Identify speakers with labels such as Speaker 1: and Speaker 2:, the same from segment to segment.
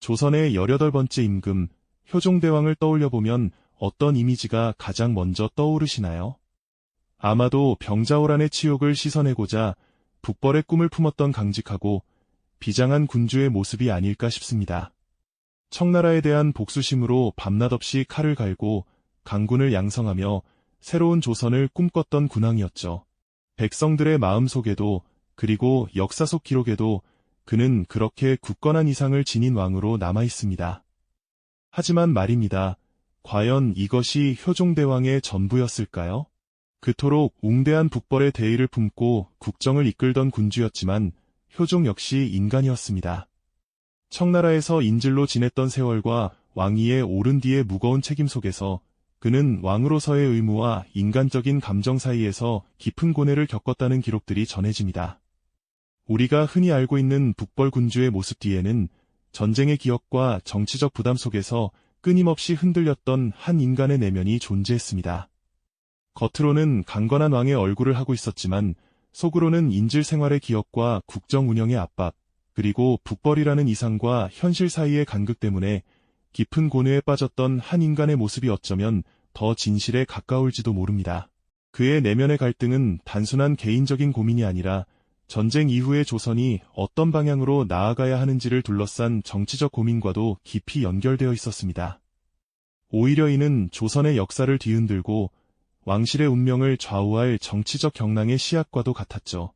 Speaker 1: 조선의 18번째 임금, 효종대왕을 떠올려보면 어떤 이미지가 가장 먼저 떠오르시나요? 아마도 병자호란의 치욕을 씻어내고자 북벌의 꿈을 품었던 강직하고 비장한 군주의 모습이 아닐까 싶습니다. 청나라에 대한 복수심으로 밤낮 없이 칼을 갈고 강군을 양성하며 새로운 조선을 꿈꿨던 군왕이었죠. 백성들의 마음속에도 그리고 역사 속 기록에도 그는 그렇게 굳건한 이상을 지닌 왕으로 남아있습니다. 하지만 말입니다. 과연 이것이 효종대왕의 전부였을까요? 그토록 웅대한 북벌의 대의를 품고 국정을 이끌던 군주였지만 효종 역시 인간이었습니다. 청나라에서 인질로 지냈던 세월과 왕위에 오른 뒤의 무거운 책임 속에서 그는 왕으로서의 의무와 인간적인 감정 사이에서 깊은 고뇌를 겪었다는 기록들이 전해집니다. 우리가 흔히 알고 있는 북벌 군주의 모습 뒤에는 전쟁의 기억과 정치적 부담 속에서 끊임없이 흔들렸던 한 인간의 내면이 존재했습니다. 겉으로는 강건한 왕의 얼굴을 하고 있었지만 속으로는 인질 생활의 기억과 국정 운영의 압박, 그리고 북벌이라는 이상과 현실 사이의 간극 때문에 깊은 고뇌에 빠졌던 한 인간의 모습이 어쩌면 더 진실에 가까울지도 모릅니다. 그의 내면의 갈등은 단순한 개인적인 고민이 아니라 전쟁 이후의 조선이 어떤 방향으로 나아가야 하는지를 둘러싼 정치적 고민과도 깊이 연결되어 있었습니다. 오히려 이는 조선의 역사를 뒤흔들고 왕실의 운명을 좌우할 정치적 경랑의 씨앗과도 같았죠.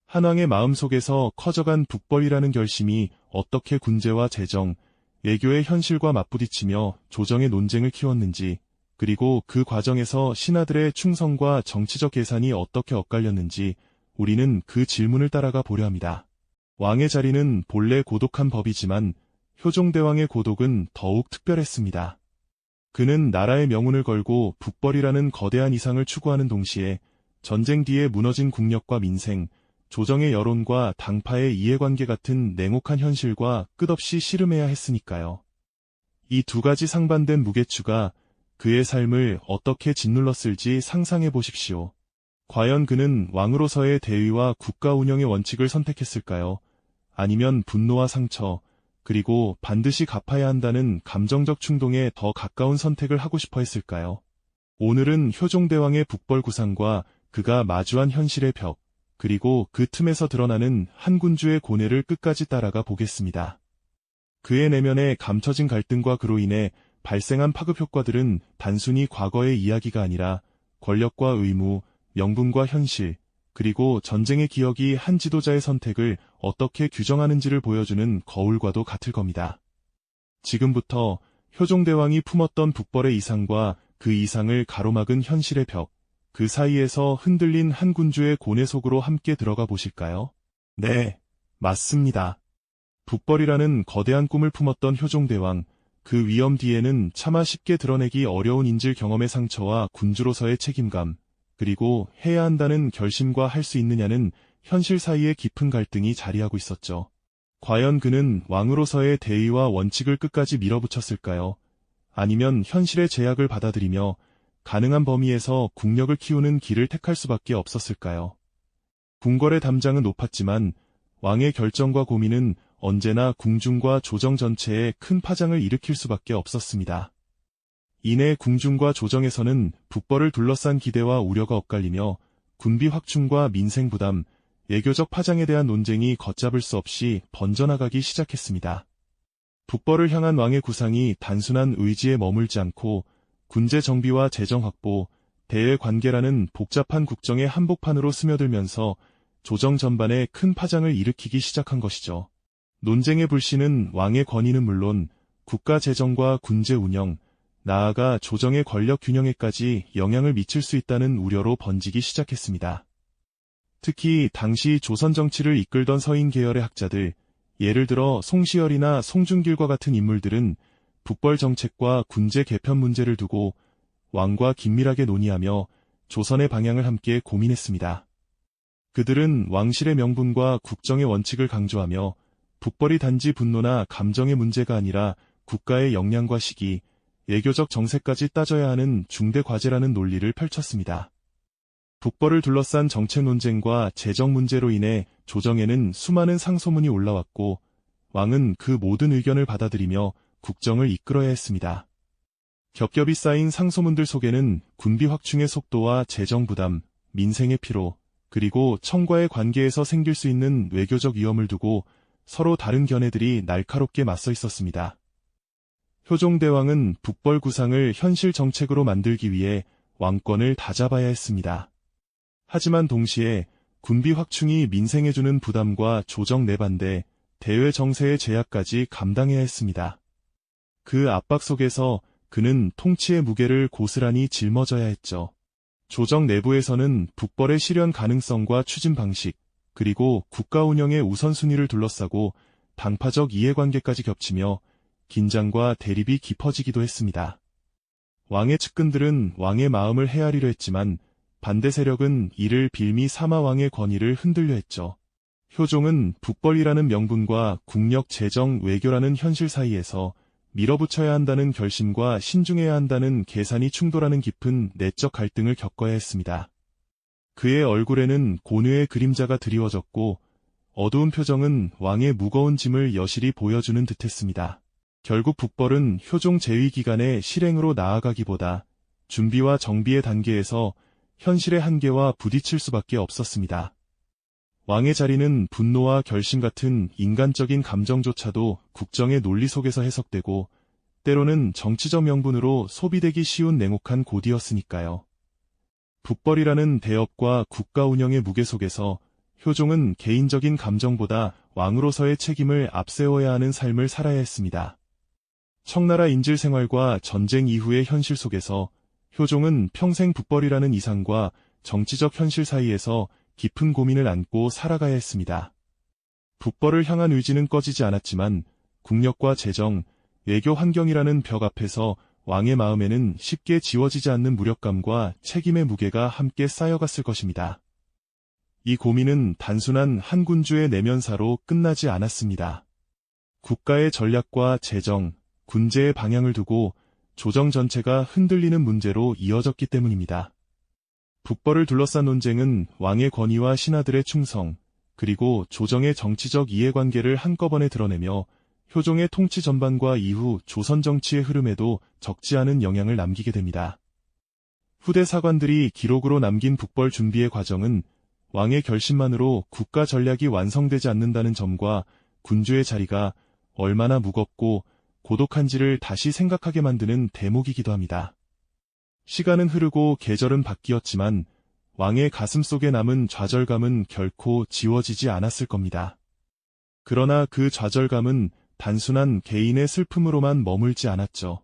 Speaker 1: 한왕의 마음속에서 커져간 북벌이라는 결심이 어떻게 군제와 재정, 외교의 현실과 맞부딪히며 조정의 논쟁을 키웠는지, 그리고 그 과정에서 신하들의 충성과 정치적 계산이 어떻게 엇갈렸는지 우리는 그 질문을 따라가 보려 합니다. 왕의 자리는 본래 고독한 법이지만 효종대왕의 고독은 더욱 특별했습니다. 그는 나라의 명운을 걸고 북벌이라는 거대한 이상을 추구하는 동시에 전쟁 뒤에 무너진 국력과 민생, 조정의 여론과 당파의 이해관계 같은 냉혹한 현실과 끝없이 씨름해야 했으니까요. 이 두 가지 상반된 무게추가 그의 삶을 어떻게 짓눌렀을지 상상해 보십시오. 과연 그는 왕으로서의 대의와 국가 운영의 원칙을 선택했을까요? 아니면 분노와 상처, 그리고 반드시 갚아야 한다는 감정적 충동에 더 가까운 선택을 하고 싶어 했을까요? 오늘은 효종대왕의 북벌 구상과 그가 마주한 현실의 벽, 그리고 그 틈에서 드러나는 한 군주의 고뇌를 끝까지 따라가 보겠습니다. 그의 내면에 감춰진 갈등과 그로 인해 발생한 파급 효과들은 단순히 과거의 이야기가 아니라 권력과 의무, 명분과 현실, 그리고 전쟁의 기억이 한 지도자의 선택을 어떻게 규정하는지를 보여주는 거울과도 같을 겁니다. 지금부터 효종대왕이 품었던 북벌의 이상과 그 이상을 가로막은 현실의 벽, 그 사이에서 흔들린 한 군주의 고뇌 속으로 함께 들어가 보실까요? 네, 맞습니다. 북벌이라는 거대한 꿈을 품었던 효종대왕, 그 위험 뒤에는 차마 쉽게 드러내기 어려운 인질 경험의 상처와 군주로서의 책임감, 그리고 해야 한다는 결심과 할 수 있느냐는 현실 사이의 깊은 갈등이 자리하고 있었죠. 과연 그는 왕으로서의 대의와 원칙을 끝까지 밀어붙였을까요? 아니면 현실의 제약을 받아들이며 가능한 범위에서 국력을 키우는 길을 택할 수밖에 없었을까요? 궁궐의 담장은 높았지만 왕의 결정과 고민은 언제나 궁중과 조정 전체에 큰 파장을 일으킬 수밖에 없었습니다. 이내 궁중과 조정에서는 북벌을 둘러싼 기대와 우려가 엇갈리며 군비 확충과 민생 부담, 외교적 파장에 대한 논쟁이 걷잡을 수 없이 번져나가기 시작했습니다. 북벌을 향한 왕의 구상이 단순한 의지에 머물지 않고 군제 정비와 재정 확보, 대외 관계라는 복잡한 국정의 한복판으로 스며들면서 조정 전반에 큰 파장을 일으키기 시작한 것이죠. 논쟁의 불씨는 왕의 권위는 물론 국가 재정과 군제 운영, 나아가 조정의 권력 균형에까지 영향을 미칠 수 있다는 우려로 번지기 시작했습니다. 특히 당시 조선 정치를 이끌던 서인 계열의 학자들, 예를 들어 송시열이나 송중길과 같은 인물들은 북벌 정책과 군제 개편 문제를 두고 왕과 긴밀하게 논의하며 조선의 방향을 함께 고민했습니다. 그들은 왕실의 명분과 국정의 원칙을 강조하며 북벌이 단지 분노나 감정의 문제가 아니라 국가의 역량과 시기, 외교적 정세까지 따져야 하는 중대 과제라는 논리를 펼쳤습니다. 북벌을 둘러싼 정책 논쟁과 재정 문제로 인해 조정에는 수많은 상소문이 올라왔고 왕은 그 모든 의견을 받아들이며 국정을 이끌어야 했습니다. 겹겹이 쌓인 상소문들 속에는 군비 확충의 속도와 재정 부담, 민생의 피로, 그리고 청과의 관계에서 생길 수 있는 외교적 위험을 두고 서로 다른 견해들이 날카롭게 맞서 있었습니다. 효종대왕은 북벌 구상을 현실 정책으로 만들기 위해 왕권을 다잡아야 했습니다. 하지만 동시에 군비 확충이 민생에 주는 부담과 조정 내반대, 대외 정세의 제약까지 감당해야 했습니다. 그 압박 속에서 그는 통치의 무게를 고스란히 짊어져야 했죠. 조정 내부에서는 북벌의 실현 가능성과 추진 방식, 그리고 국가 운영의 우선순위를 둘러싸고 당파적 이해관계까지 겹치며 긴장과 대립이 깊어지기도 했습니다. 왕의 측근들은 왕의 마음을 헤아리려 했지만 반대 세력은 이를 빌미 삼아 왕의 권위를 흔들려 했죠. 효종은 북벌이라는 명분과 국력, 재정, 외교라는 현실 사이에서 밀어붙여야 한다는 결심과 신중해야 한다는 계산이 충돌하는 깊은 내적 갈등을 겪어야 했습니다. 그의 얼굴에는 고뇌의 그림자가 드리워졌고 어두운 표정은 왕의 무거운 짐을 여실히 보여주는 듯했습니다. 결국 북벌은 효종 재위 기간의 실행으로 나아가기보다 준비와 정비의 단계에서 현실의 한계와 부딪힐 수밖에 없었습니다. 왕의 자리는 분노와 결심 같은 인간적인 감정조차도 국정의 논리 속에서 해석되고 때로는 정치적 명분으로 소비되기 쉬운 냉혹한 고디였으니까요. 북벌이라는 대업과 국가 운영의 무게 속에서 효종은 개인적인 감정보다 왕으로서의 책임을 앞세워야 하는 삶을 살아야 했습니다. 청나라 인질 생활과 전쟁 이후의 현실 속에서 효종은 평생 북벌이라는 이상과 정치적 현실 사이에서 깊은 고민을 안고 살아가야 했습니다. 북벌을 향한 의지는 꺼지지 않았지만 국력과 재정, 외교 환경이라는 벽 앞에서 왕의 마음에는 쉽게 지워지지 않는 무력감과 책임의 무게가 함께 쌓여갔을 것입니다. 이 고민은 단순한 한 군주의 내면사로 끝나지 않았습니다. 국가의 전략과 재정, 군제의 방향을 두고 조정 전체가 흔들리는 문제로 이어졌기 때문입니다. 북벌을 둘러싼 논쟁은 왕의 권위와 신하들의 충성, 그리고 조정의 정치적 이해관계를 한꺼번에 드러내며 효종의 통치 전반과 이후 조선 정치의 흐름에도 적지 않은 영향을 남기게 됩니다. 후대 사관들이 기록으로 남긴 북벌 준비의 과정은 왕의 결심만으로 국가 전략이 완성되지 않는다는 점과 군주의 자리가 얼마나 무겁고 고독한지를 다시 생각하게 만드는 대목이기도 합니다. 시간은 흐르고 계절은 바뀌었지만 왕의 가슴 속에 남은 좌절감은 결코 지워지지 않았을 겁니다. 그러나 그 좌절감은 단순한 개인의 슬픔으로만 머물지 않았죠.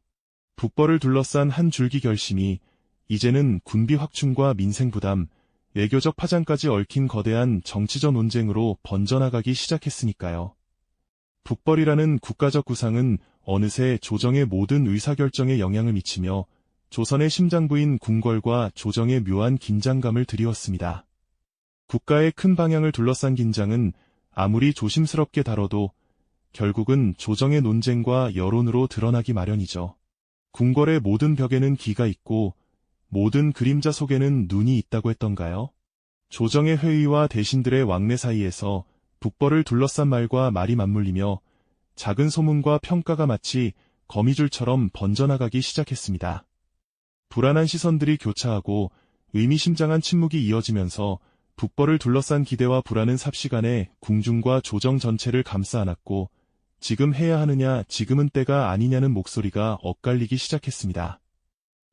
Speaker 1: 북벌을 둘러싼 한 줄기 결심이 이제는 군비 확충과 민생 부담, 외교적 파장까지 얽힌 거대한 정치적 논쟁으로 번져나가기 시작했으니까요. 북벌이라는 국가적 구상은 어느새 조정의 모든 의사결정에 영향을 미치며 조선의 심장부인 궁궐과 조정의 묘한 긴장감을 드리웠습니다. 국가의 큰 방향을 둘러싼 긴장은 아무리 조심스럽게 다뤄도 결국은 조정의 논쟁과 여론으로 드러나기 마련이죠. 궁궐의 모든 벽에는 기가 있고 모든 그림자 속에는 눈이 있다고 했던가요? 조정의 회의와 대신들의 왕래 사이에서 북벌을 둘러싼 말과 말이 맞물리며 작은 소문과 평가가 마치 거미줄처럼 번져나가기 시작했습니다. 불안한 시선들이 교차하고 의미심장한 침묵이 이어지면서 북벌을 둘러싼 기대와 불안은 삽시간에 궁중과 조정 전체를 감싸 안았고 지금 해야 하느냐, 지금은 때가 아니냐는 목소리가 엇갈리기 시작했습니다.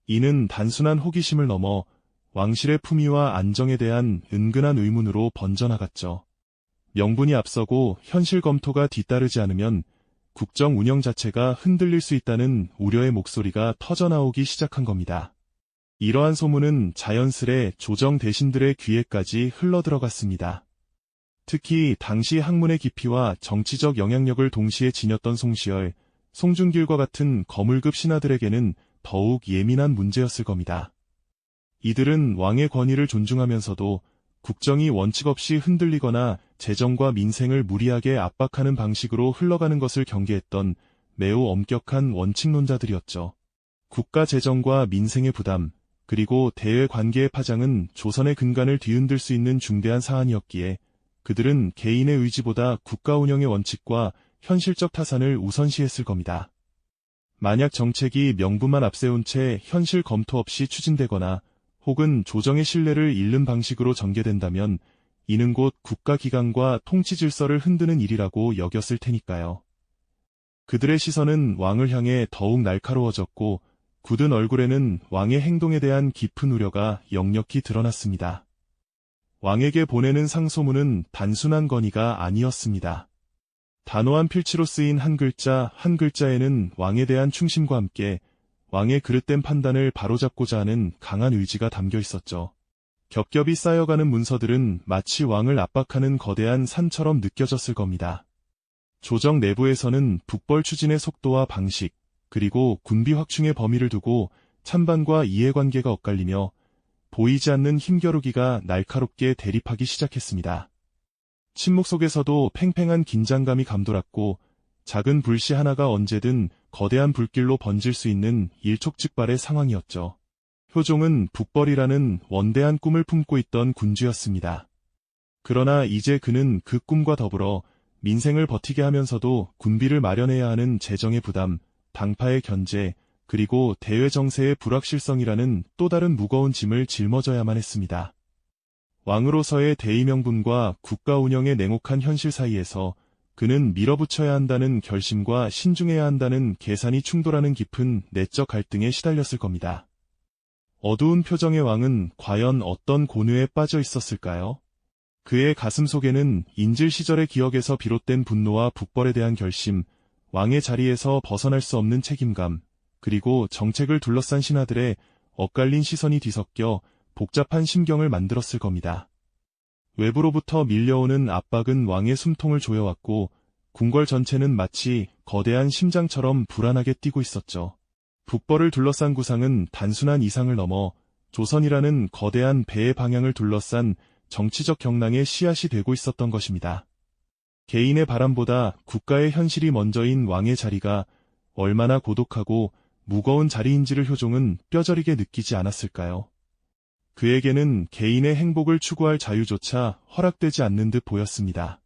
Speaker 1: 이는 단순한 호기심을 넘어 왕실의 품위와 안정에 대한 은근한 의문으로 번져나갔죠. 명분이 앞서고 현실 검토가 뒤따르지 않으면 국정 운영 자체가 흔들릴 수 있다는 우려의 목소리가 터져나오기 시작한 겁니다. 이러한 소문은 자연스레 조정 대신들의 귀에까지 흘러들어갔습니다. 특히 당시 학문의 깊이와 정치적 영향력을 동시에 지녔던 송시열, 송중길과 같은 거물급 신하들에게는 더욱 예민한 문제였을 겁니다. 이들은 왕의 권위를 존중하면서도 국정이 원칙 없이 흔들리거나 재정과 민생을 무리하게 압박하는 방식으로 흘러가는 것을 경계했던 매우 엄격한 원칙론자들이었죠. 국가 재정과 민생의 부담, 그리고 대외 관계의 파장은 조선의 근간을 뒤흔들 수 있는 중대한 사안이었기에 그들은 개인의 의지보다 국가 운영의 원칙과 현실적 타산을 우선시했을 겁니다. 만약 정책이 명분만 앞세운 채 현실 검토 없이 추진되거나 혹은 조정의 신뢰를 잃는 방식으로 전개된다면 이는 곧 국가기강과 통치 질서를 흔드는 일이라고 여겼을 테니까요. 그들의 시선은 왕을 향해 더욱 날카로워졌고 굳은 얼굴에는 왕의 행동에 대한 깊은 우려가 역력히 드러났습니다. 왕에게 보내는 상소문은 단순한 건의가 아니었습니다. 단호한 필치로 쓰인 한 글자에는 왕에 대한 충심과 함께 왕의 그릇된 판단을 바로잡고자 하는 강한 의지가 담겨 있었죠. 겹겹이 쌓여가는 문서들은 마치 왕을 압박하는 거대한 산처럼 느껴졌을 겁니다. 조정 내부에서는 북벌 추진의 속도와 방식, 그리고 군비 확충의 범위를 두고 찬반과 이해관계가 엇갈리며 보이지 않는 힘겨루기가 날카롭게 대립하기 시작했습니다. 침묵 속에서도 팽팽한 긴장감이 감돌았고 작은 불씨 하나가 언제든 거대한 불길로 번질 수 있는 일촉즉발의 상황이었죠. 효종은 북벌이라는 원대한 꿈을 품고 있던 군주였습니다. 그러나 이제 그는 그 꿈과 더불어 민생을 버티게 하면서도 군비를 마련해야 하는 재정의 부담, 당파의 견제, 그리고 대외 정세의 불확실성이라는 또 다른 무거운 짐을 짊어져야만 했습니다. 왕으로서의 대의 명분과 국가 운영의 냉혹한 현실 사이에서 그는 밀어붙여야 한다는 결심과 신중해야 한다는 계산이 충돌하는 깊은 내적 갈등에 시달렸을 겁니다. 어두운 표정의 왕은 과연 어떤 고뇌에 빠져 있었을까요? 그의 가슴 속에는 인질 시절의 기억에서 비롯된 분노와 북벌에 대한 결심, 왕의 자리에서 벗어날 수 없는 책임감, 그리고 정책을 둘러싼 신하들의 엇갈린 시선이 뒤섞여 복잡한 심경을 만들었을 겁니다. 외부로부터 밀려오는 압박은 왕의 숨통을 조여왔고 궁궐 전체는 마치 거대한 심장처럼 불안하게 뛰고 있었죠. 북벌을 둘러싼 구상은 단순한 이상을 넘어 조선이라는 거대한 배의 방향을 둘러싼 정치적 경랑의 씨앗이 되고 있었던 것입니다. 개인의 바람보다 국가의 현실이 먼저인 왕의 자리가 얼마나 고독하고 무거운 자리인지를 효종은 뼈저리게 느끼지 않았을까요? 그에게는 개인의 행복을 추구할 자유조차 허락되지 않는 듯 보였습니다.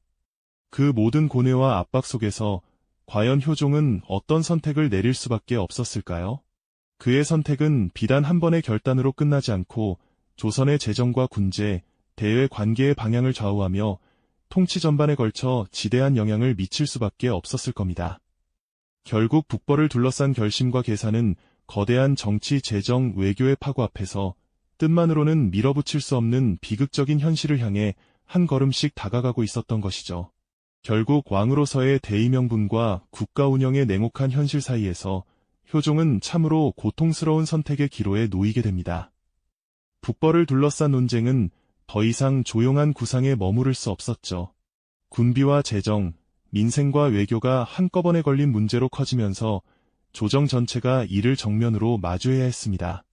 Speaker 1: 그 모든 고뇌와 압박 속에서 과연 효종은 어떤 선택을 내릴 수밖에 없었을까요? 그의 선택은 비단 한 번의 결단으로 끝나지 않고 조선의 재정과 군제, 대외 관계의 방향을 좌우하며 통치 전반에 걸쳐 지대한 영향을 미칠 수밖에 없었을 겁니다. 결국 북벌을 둘러싼 결심과 계산은 거대한 정치, 재정, 외교의 파고 앞에서 뜻만으로는 밀어붙일 수 없는 비극적인 현실을 향해 한 걸음씩 다가가고 있었던 것이죠. 결국 왕으로서의 대의 명분과 국가 운영의 냉혹한 현실 사이에서 효종은 참으로 고통스러운 선택의 기로에 놓이게 됩니다. 북벌을 둘러싼 논쟁은 더 이상 조용한 구상에 머무를 수 없었죠. 군비와 재정, 민생과 외교가 한꺼번에 걸린 문제로 커지면서 조정 전체가 이를 정면으로 마주해야 했습니다.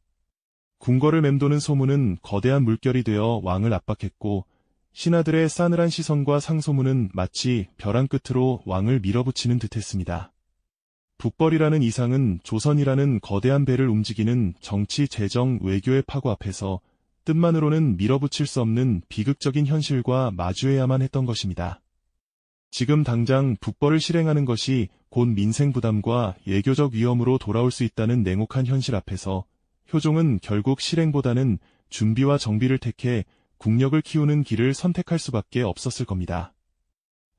Speaker 1: 궁궐을 맴도는 소문은 거대한 물결이 되어 왕을 압박했고 신하들의 싸늘한 시선과 상소문은 마치 벼랑 끝으로 왕을 밀어붙이는 듯했습니다. 북벌이라는 이상은 조선이라는 거대한 배를 움직이는 정치, 재정, 외교의 파고 앞에서 뜻만으로는 밀어붙일 수 없는 비극적인 현실과 마주해야만 했던 것입니다. 지금 당장 북벌을 실행하는 것이 곧 민생 부담과 외교적 위험으로 돌아올 수 있다는 냉혹한 현실 앞에서 효종은 결국 실행보다는 준비와 정비를 택해 국력을 키우는 길을 선택할 수밖에 없었을 겁니다.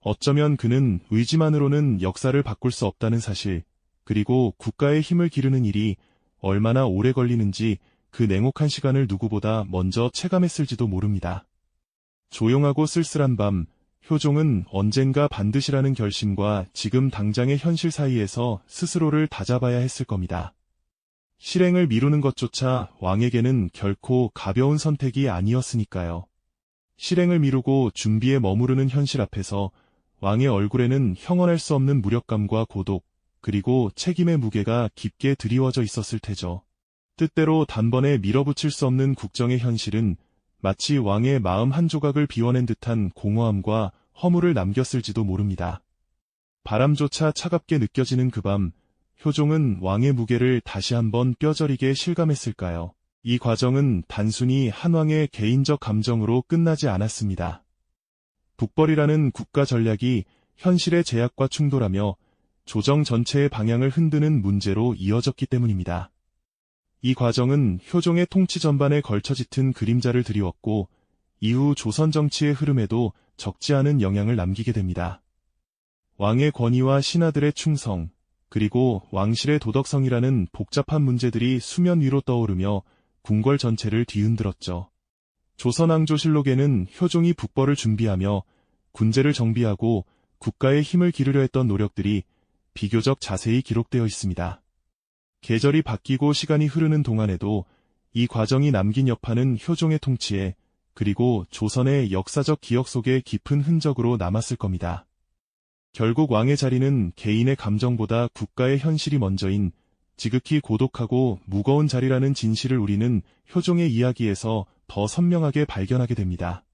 Speaker 1: 어쩌면 그는 의지만으로는 역사를 바꿀 수 없다는 사실, 그리고 국가의 힘을 기르는 일이 얼마나 오래 걸리는지 그 냉혹한 시간을 누구보다 먼저 체감했을지도 모릅니다. 조용하고 쓸쓸한 밤, 효종은 언젠가 반드시라는 결심과 지금 당장의 현실 사이에서 스스로를 다잡아야 했을 겁니다. 실행을 미루는 것조차 왕에게는 결코 가벼운 선택이 아니었으니까요. 실행을 미루고 준비에 머무르는 현실 앞에서 왕의 얼굴에는 형언할 수 없는 무력감과 고독, 그리고 책임의 무게가 깊게 드리워져 있었을 테죠. 뜻대로 단번에 밀어붙일 수 없는 국정의 현실은 마치 왕의 마음 한 조각을 비워낸 듯한 공허함과 허물을 남겼을지도 모릅니다. 바람조차 차갑게 느껴지는 그 밤, 효종은 왕의 무게를 다시 한번 뼈저리게 실감했을까요? 이 과정은 단순히 한 왕의 개인적 감정으로 끝나지 않았습니다. 북벌이라는 국가 전략이 현실의 제약과 충돌하며 조정 전체의 방향을 흔드는 문제로 이어졌기 때문입니다. 이 과정은 효종의 통치 전반에 걸쳐 짙은 그림자를 드리웠고 이후 조선 정치의 흐름에도 적지 않은 영향을 남기게 됩니다. 왕의 권위와 신하들의 충성, 그리고 왕실의 도덕성이라는 복잡한 문제들이 수면 위로 떠오르며 궁궐 전체를 뒤흔들었죠. 조선왕조실록에는 효종이 북벌을 준비하며 군제를 정비하고 국가의 힘을 기르려 했던 노력들이 비교적 자세히 기록되어 있습니다. 계절이 바뀌고 시간이 흐르는 동안에도 이 과정이 남긴 여파는 효종의 통치에 그리고 조선의 역사적 기억 속에 깊은 흔적으로 남았을 겁니다. 결국 왕의 자리는 개인의 감정보다 국가의 현실이 먼저인 지극히 고독하고 무거운 자리라는 진실을 우리는 효종의 이야기에서 더 선명하게 발견하게 됩니다.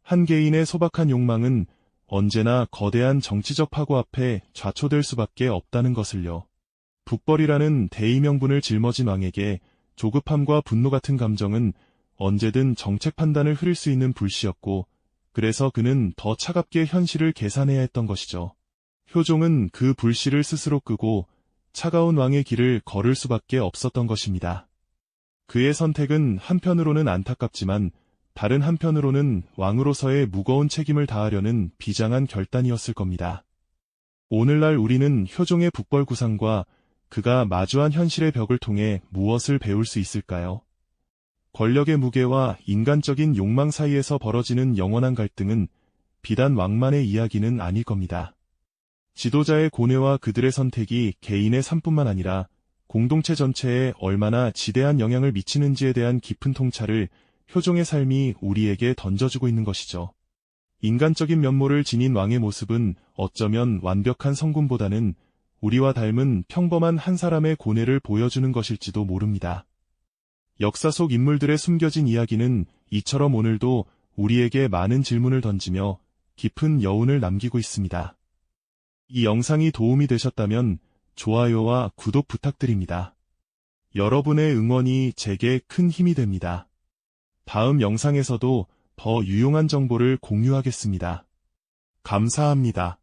Speaker 1: 한 개인의 소박한 욕망은 언제나 거대한 정치적 파고 앞에 좌초될 수밖에 없다는 것을요. 북벌이라는 대의명분을 짊어진 왕에게 조급함과 분노 같은 감정은 언제든 정책 판단을 흐릴 수 있는 불씨였고, 그래서 그는 더 차갑게 현실을 계산해야 했던 것이죠. 효종은 그 불씨를 스스로 끄고 차가운 왕의 길을 걸을 수밖에 없었던 것입니다. 그의 선택은 한편으로는 안타깝지만 다른 한편으로는 왕으로서의 무거운 책임을 다하려는 비장한 결단이었을 겁니다. 오늘날 우리는 효종의 북벌 구상과 그가 마주한 현실의 벽을 통해 무엇을 배울 수 있을까요? 권력의 무게와 인간적인 욕망 사이에서 벌어지는 영원한 갈등은 비단 왕만의 이야기는 아닐 겁니다. 지도자의 고뇌와 그들의 선택이 개인의 삶뿐만 아니라 공동체 전체에 얼마나 지대한 영향을 미치는지에 대한 깊은 통찰을 효종의 삶이 우리에게 던져주고 있는 것이죠. 인간적인 면모를 지닌 왕의 모습은 어쩌면 완벽한 성군보다는 우리와 닮은 평범한 한 사람의 고뇌를 보여주는 것일지도 모릅니다. 역사 속 인물들의 숨겨진 이야기는 이처럼 오늘도 우리에게 많은 질문을 던지며 깊은 여운을 남기고 있습니다. 이 영상이 도움이 되셨다면 좋아요와 구독 부탁드립니다. 여러분의 응원이 제게 큰 힘이 됩니다. 다음 영상에서도 더 유용한 정보를 공유하겠습니다. 감사합니다.